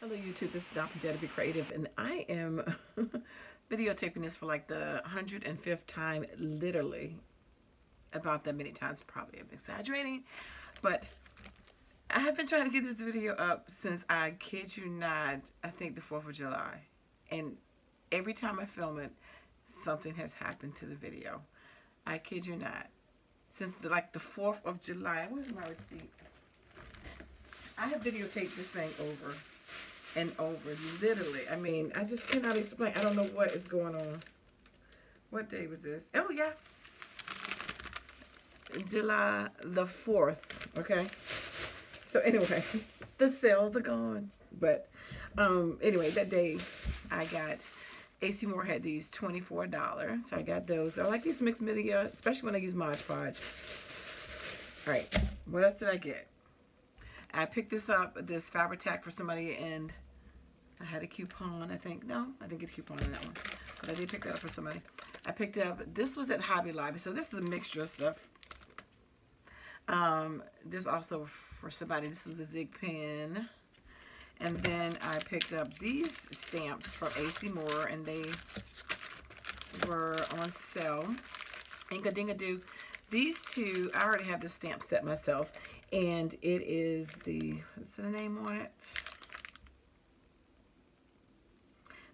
Hello YouTube, this is Dawn from DaretoBeCreative, and I am videotaping this for like the 105th time, literally. About that many times, probably I'm exaggerating, but I have been trying to get this video up since, I kid you not, I think the 4th of July. And every time I film it, something has happened to the video. I kid you not. Since like the 4th of July, where's my receipt? I have videotaped this thing over and over, literally. I mean, I just cannot explain. I don't know what is going on. What day was this? Oh yeah, July the 4th. Okay, so anyway, the sales are gone, but anyway, that day I got AC Moore had these $24, so I got those. I like these mixed media, especially when I use Mod Podge. All right, what else did I get? I picked this up, this fabric tack for somebody, and I had a coupon, I think. No, I didn't get a coupon on that one, but I did pick that up for somebody. I picked it up. This was at Hobby Lobby, so this is a mixture of stuff. This also for somebody. This was a zig pen. And then I picked up these stamps from AC Moore, and they were on sale. Inka Dinga Doo. These two, I already have the stamp set myself, and it is the, what's the name on it?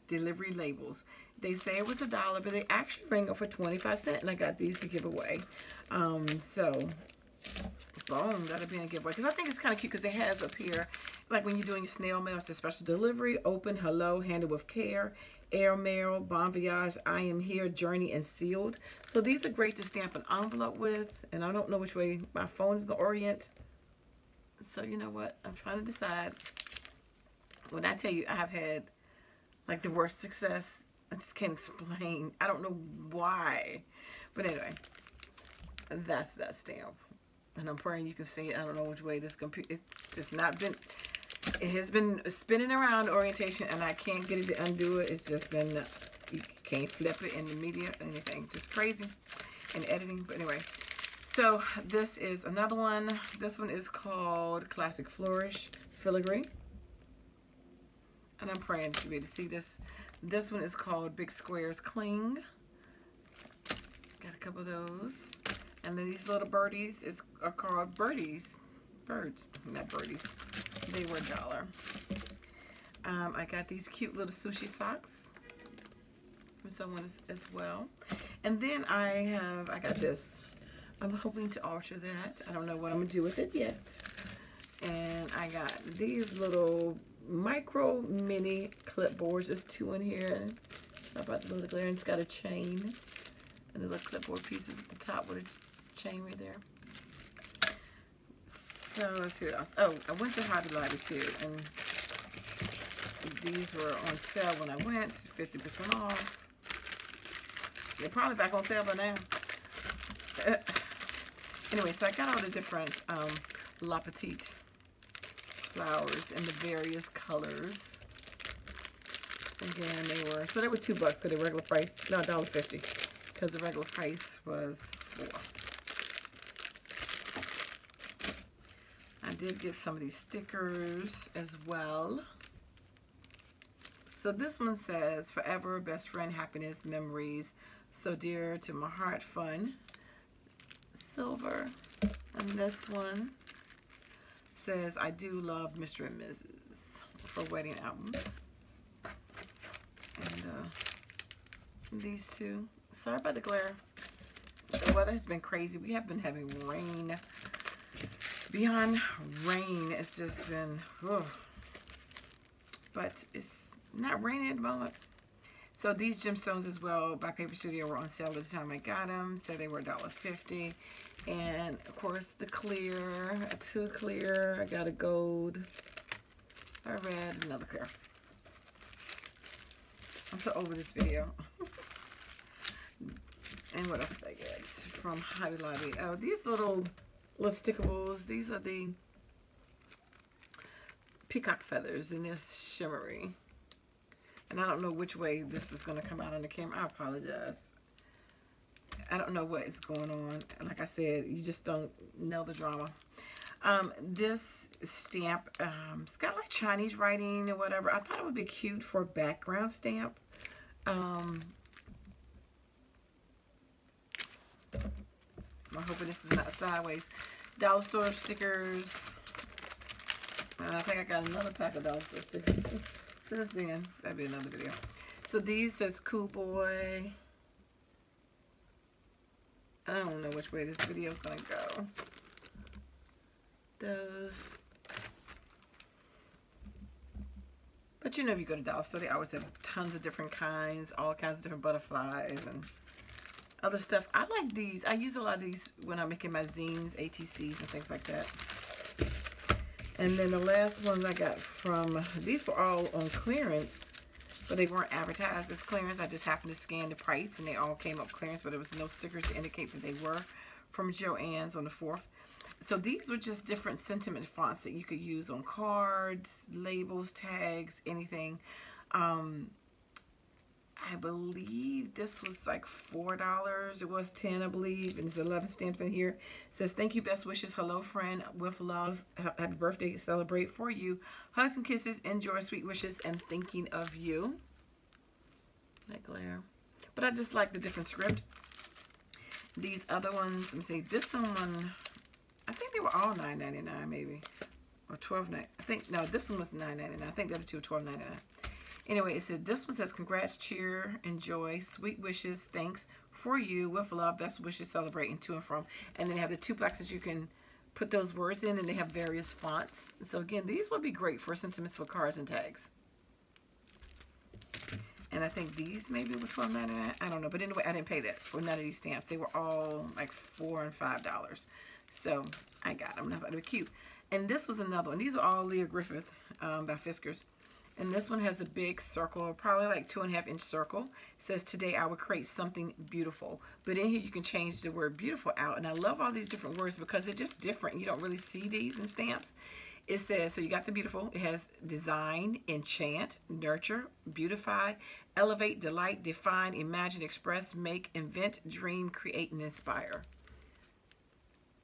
Delivery labels. They say it was $1, but they actually rang up for 25 cents, and I got these to give away. So, boom, that'll be a giveaway. Because I think it's kind of cute because it has up here, like when you're doing your snail mail, it's a special delivery, open, hello, handled with care, air mail, bon voyage, I am here, journey, and sealed. So these are great to stamp an envelope with, and I don't know which way my phone is going to orient. So you know what? I'm trying to decide. When I tell you I have had like the worst success, I just can't explain. I don't know why. But anyway, that's that stamp. And I'm praying you can see it. I don't know which way this computer, it's just not been, it has been spinning around orientation, and I can't get it to undo it. It's just been, you can't flip it in the media or anything. Just crazy in editing. But anyway, so this is another one. This one is called Classic Flourish Filigree. And I'm praying to be able to see this. This one is called Big Squares Cling. Got a couple of those. And then these little birdies are called birdies. Birds, not birdies. They were $1. I got these cute little sushi socks from someone as well. And then I got this. I'm hoping to alter that. I don't know what I'm going to do with it yet. And I got these little micro mini clipboards. There's 2 in here. Sorry about the little glare. And it's got a chain and the little clipboard pieces at the top with a chain right there. So let's see what else. Oh, I went to Hobby Lobby too, and these were on sale when I went, 50% off. They're probably back on sale by now. Anyway, so I got all the different La Petite flowers in the various colors. Again, they were $2 because the regular price, no, $1.50 because the regular price was $4. I did get some of these stickers as well. So this one says, forever, best friend, happiness, memories, so dear to my heart, fun, silver. And this one says, I do love Mr. and Mrs. for wedding album. And these two. Sorry about the glare. The weather has been crazy. We have been having rain. Beyond rain, it's just been, ugh. But it's not raining at the moment. So these gemstones as well by Paper Studio were on sale at the time I got them. So they were $1.50. And of course the clear, 2 clear. I got a gold, a red, another clear. I'm so over this video. And what else did I get from Hobby Lobby? Oh, these little stickables. These are the peacock feathers, and they're shimmery. And I don't know which way this is going to come out on the camera. I apologize. I don't know what is going on. Like I said, you just don't know the drama. This stamp, it's got like Chinese writing or whatever. I thought it would be cute for a background stamp. I'm hoping this is not sideways. Dollar store stickers. I think I got another pack of dollar store stickers since then. That'd be another video. So these says Cool Boy. I don't know which way this video is going to go. Those. But you know, if you go to dollar store, they always have tons of different kinds, all kinds of different butterflies and other stuff. I like these. I use a lot of these when I'm making my zines, ATCs, and things like that. And then the last ones I got from, these were all on clearance, but they weren't advertised as clearance. I just happened to scan the price, and they all came up clearance, but there was no stickers to indicate that they were from Joanns on the 4th. So these were just different sentiment fonts that you could use on cards, labels, tags, anything. I believe this was like $4. It was $10, I believe, and there's 11 stamps in here. It says, thank you, best wishes, hello, friend, with love, happy birthday, celebrate for you. Hugs and kisses, enjoy, sweet wishes, and thinking of you. That glare. But I just like the different script. These other ones, let me see, this one, I think they were all $9.99 maybe, or $12.99. I think, no, this one was $9.99. I think the other two were $12.99. Anyway, it said, this one says, congrats, cheer, enjoy, sweet wishes, thanks for you, with love, best wishes, celebrating to and from. And then they have the 2 plaques that you can put those words in, and they have various fonts. So again, these would be great for sentiments for cards and tags. And I think these maybe were $12.99. I don't know. But anyway, I didn't pay that for none of these stamps. They were all like $4 and $5. So I got them. And I thought they were cute. And this was another one. These are all Leah Griffith by Fiskars. And this one has a big circle, probably like 2.5-inch circle. It says, today I will create something beautiful. But in here you can change the word beautiful out. And I love all these different words because they're just different. You don't really see these in stamps. It says, so you got the beautiful. It has design, enchant, nurture, beautify, elevate, delight, define, imagine, express, make, invent, dream, create, and inspire.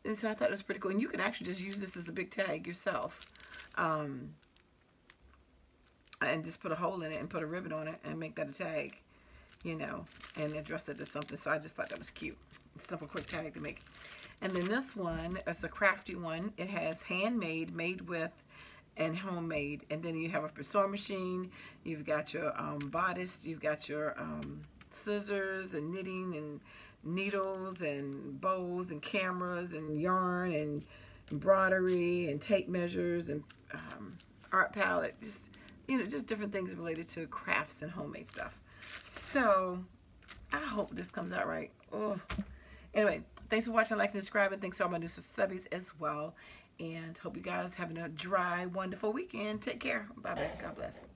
And so I thought it was pretty cool. And you can actually just use this as a big tag yourself. And just put a hole in it and put a ribbon on it and make that a tag, you know, and address it to something. So I just thought that was cute. Simple, quick tag to make. And then this one is a crafty one. It has handmade, made with, and homemade. And then you have a sewing machine. You've got your bodice. You've got your scissors and knitting and needles and bows and cameras and yarn and embroidery and tape measures and art palette. Just, you know, just different things related to crafts and homemade stuff. So I hope this comes out right. Oh. Anyway, thanks for watching, liking, and subscribing. Thanks to all my new subbies as well. And hope you guys having a dry, wonderful weekend. Take care. Bye-bye. God bless.